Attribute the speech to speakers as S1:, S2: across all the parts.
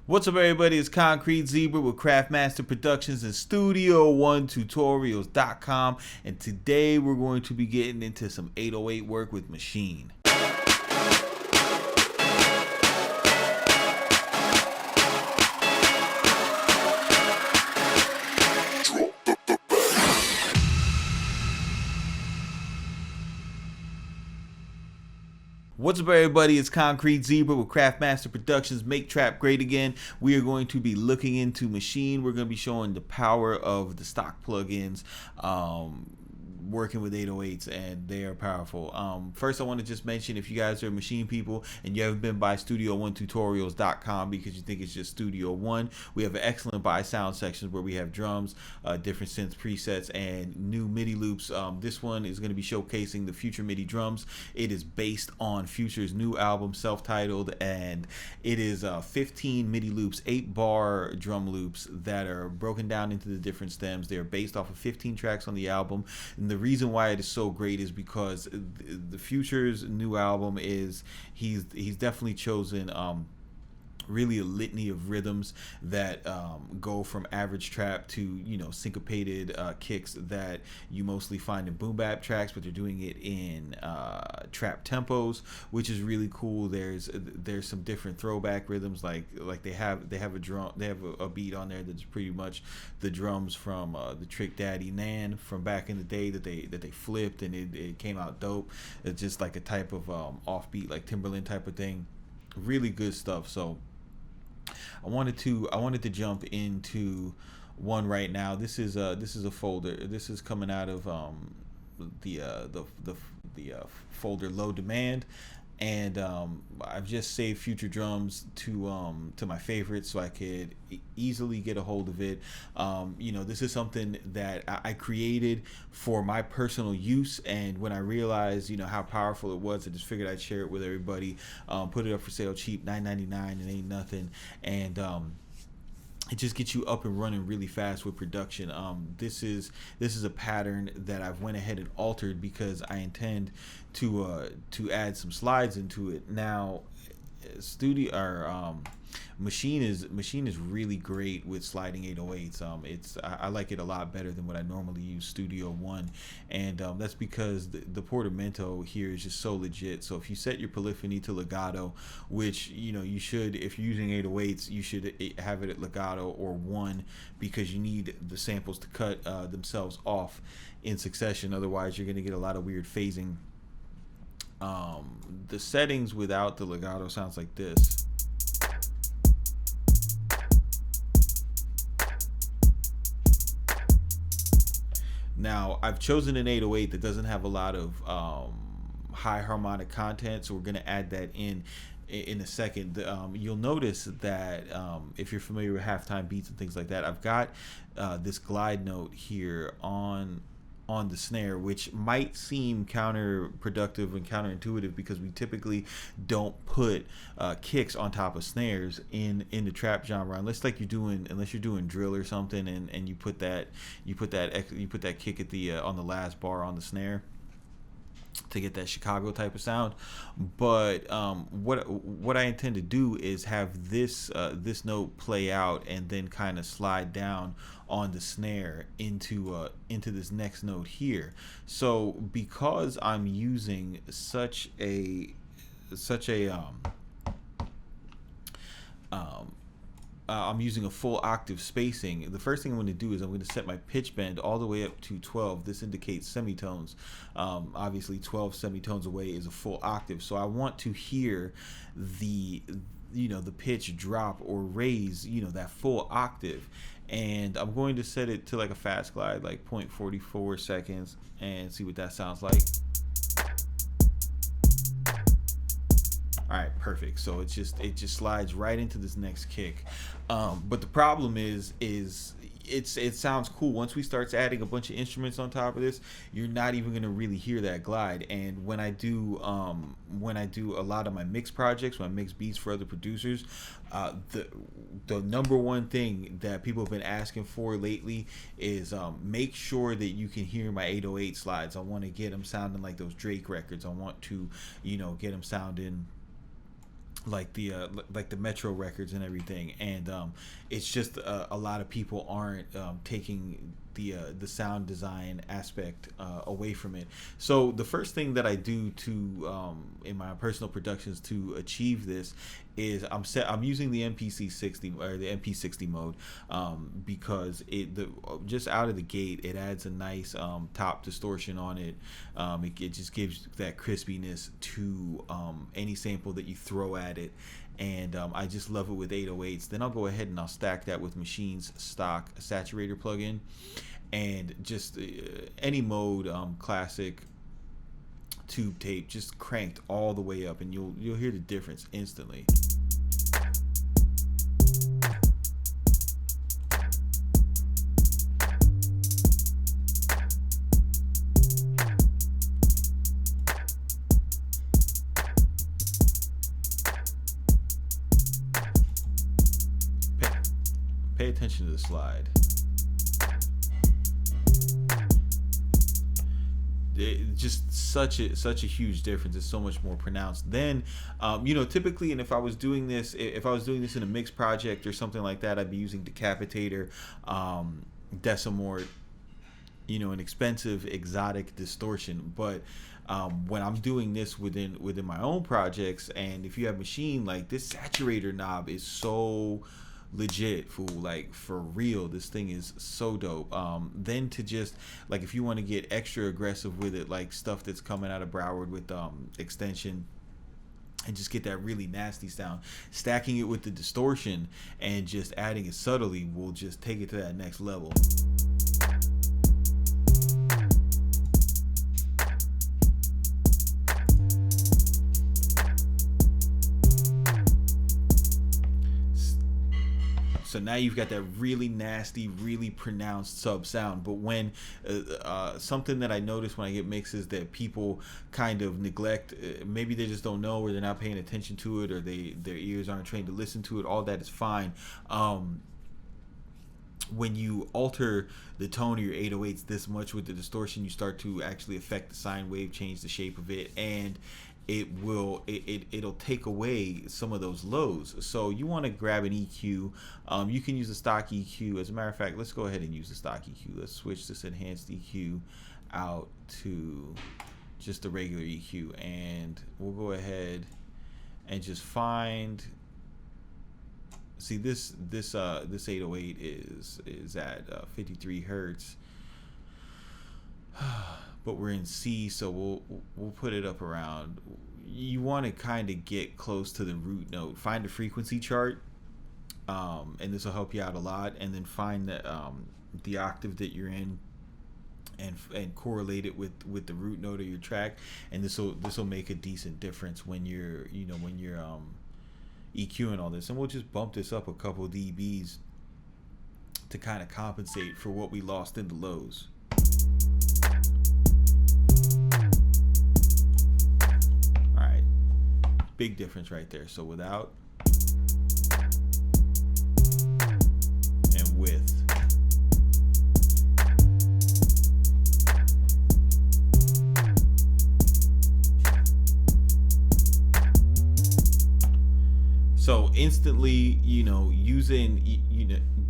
S1: What's up, everybody? It's Concrete Zebra with Craftmaster Productions and Studio1Tutorials.com, and today we're going to be getting into some 808 work with Maschine. What's up, everybody? It's Concrete Zebra with Craftmaster Productions. Make trap great again. We are going to be looking into Maschine. We're going to be showing the power of the stock plugins, working with 808s, and they are powerful. First, I want to just mention, if you guys are Maschine people and you haven't been by Studio1Tutorials.com because you think it's just Studio One, we have an excellent buy sound sections where we have drums, different synth presets, and new MIDI loops. This one is going to be showcasing the Future MIDI drums. It is based on Future's new album, self-titled, and it is 15 MIDI loops, 8-bar drum loops that are broken down into the different stems. They are based off of 15 tracks on the album, and the reason why it is so great is because the Future's new album is he's definitely chosen really a litany of rhythms that go from average trap to, you know, syncopated kicks that you mostly find in boom bap tracks, but they're doing it in trap tempos, which is really cool. There's some different throwback rhythms, like they have a beat on there that's pretty much the drums from the Trick Daddy Nan from back in the day that they flipped, and it came out dope. It's just like a type of offbeat, like Timberland type of thing. Really good stuff. So I wanted to jump into one right now. This is a folder. This is coming out of the folder Low Demand, and I've just saved Future drums to my favorites so I could easily get a hold of it. You know, this is something that I created for my personal use, and when I realized, you know, how powerful it was, I just figured I'd share it with everybody. Put it up for sale cheap, $9.99. It ain't nothing, and it just gets you up and running really fast with production. This is a pattern that I've went ahead and altered because I intend to add some slides into it. Now, Maschine is really great with sliding 808s. I like it a lot better than what I normally use Studio One, and that's because the portamento here is just so legit. So if you set your polyphony to legato, which, you know, you should, if you're using 808s, you should have it at legato or one, because you need the samples to cut themselves off in succession. Otherwise, you're going to get a lot of weird phasing. The settings without the legato sounds like this. Now, I've chosen an 808 that doesn't have a lot of high harmonic content, so we're going to add that in a second. You'll notice that if you're familiar with halftime beats and things like that, I've got this glide note here on the snare, which might seem counterproductive and counterintuitive because we typically don't put kicks on top of snares in the trap genre, unless you're doing drill or something, and you put that kick at the on the last bar on the snare to get that Chicago type of sound. But what I intend to do is have this note play out and then kind of slide down on the snare into this next note here. So because I'm using such a I'm using a full octave spacing, the first thing I'm going to do is I'm going to set my pitch bend all the way up to 12. This indicates semitones. Obviously 12 semitones away is a full octave, so I want to hear the pitch drop or raise, that full octave. And I'm going to set it to like a fast glide, like 0.44 seconds, and see what that sounds like. All right, perfect. So it just slides right into this next kick. But the problem is it sounds cool. Once we start adding a bunch of instruments on top of this, you're not even gonna really hear that glide. And when I do a lot of my mix projects, when I mix beats for other producers, the number one thing that people have been asking for lately is make sure that you can hear my 808 slides. I want to get them sounding like those Drake records. I want to, get them sounding like the Metro records and everything, and it's just a lot of people aren't taking the sound design aspect away from it. So the first thing that I do to in my personal productions to achieve this is I'm using the MPC 60 or the MP60 mode, because just out of the gate it adds a nice top distortion on it. It just gives that crispiness to any sample that you throw at it, and I just love it with 808s. Then I'll go ahead and I'll stack that with Machine's stock saturator plugin, and just any mode, classic, tube tape, just cranked all the way up, and you'll hear the difference instantly. Pay attention to the slide. Just such a huge difference. It's so much more pronounced. Then typically, and if I was doing this in a mixed project or something like that, I'd be using Decapitator, Decimort, an expensive exotic distortion. But when I'm doing this within my own projects, and if you have Maschine, like, this saturator knob is so legit, fool, like, for real, this thing is so dope. Then to just, like, if you want to get extra aggressive with it, like stuff that's coming out of Broward with extension, and just get that really nasty sound, stacking it with the distortion and just adding it subtly will just take it to that next level. So now you've got that really nasty, really pronounced sub sound. But when something that I notice when I get mixes that people kind of neglect, maybe they just don't know, or they're not paying attention to it, or their ears aren't trained to listen to it, all that is fine. When you alter the tone of your 808s this much with the distortion, you start to actually affect the sine wave, change the shape of it, and it'll take away some of those lows. So you want to grab an EQ. You can use a stock EQ. As a matter of fact, let's go ahead and use the stock EQ. Let's switch this enhanced EQ out to just the regular EQ, and we'll go ahead and just find. See, this 808 is at 53 hertz. But we're in C, so we'll put it up around. You want to kind of get close to the root note. Find a frequency chart, and this will help you out a lot. And then find the octave that you're in, and correlate it with the root note of your track. And this will make a decent difference when you're EQing all this. And we'll just bump this up a couple dBs to kind of compensate for what we lost in the lows. Big difference right there. So without and with. So instantly,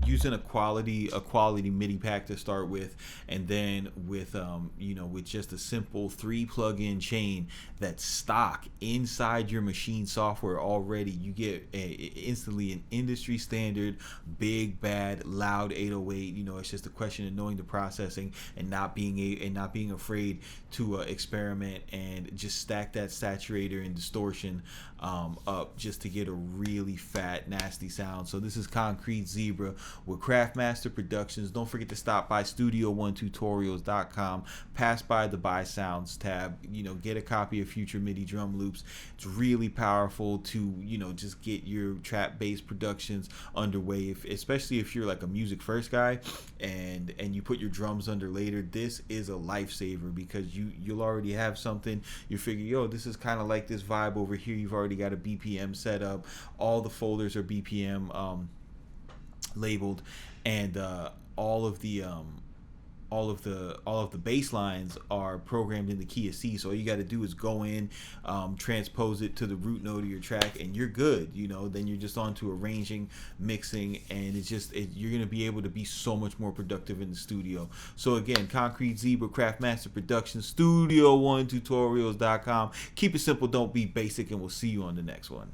S1: using a quality MIDI pack to start with, and then with with just a simple 3 plug-in chain that's stock inside your Maschine software already, you get instantly an industry standard big bad loud 808. It's just a question of knowing the processing and not being afraid to experiment and just stack that saturator and distortion up just to get a really fat nasty sound. So this is Concrete Zebra with Craftmaster Productions. Don't forget to stop by studio1tutorials.com, pass by the Buy Sounds tab, get a copy of Future MIDI drum loops. It's really powerful to just get your trap bass productions underway, especially if you're like a music first guy and you put your drums under later. This is a lifesaver because you'll already have something. You figure, yo, this is kind of like this vibe over here. You've already got a BPM set up. All the folders are BPM labeled, and all of the all of the bass lines are programmed in the key of C. So all you got to do is go in, transpose it to the root node of your track, and you're good. You know, then you're just on to arranging, mixing, and you're gonna be able to be so much more productive in the studio. So again, Concrete Zebra, Craftmaster Productions, Studio1Tutorials.com. Keep it simple, don't be basic, and we'll see you on the next one.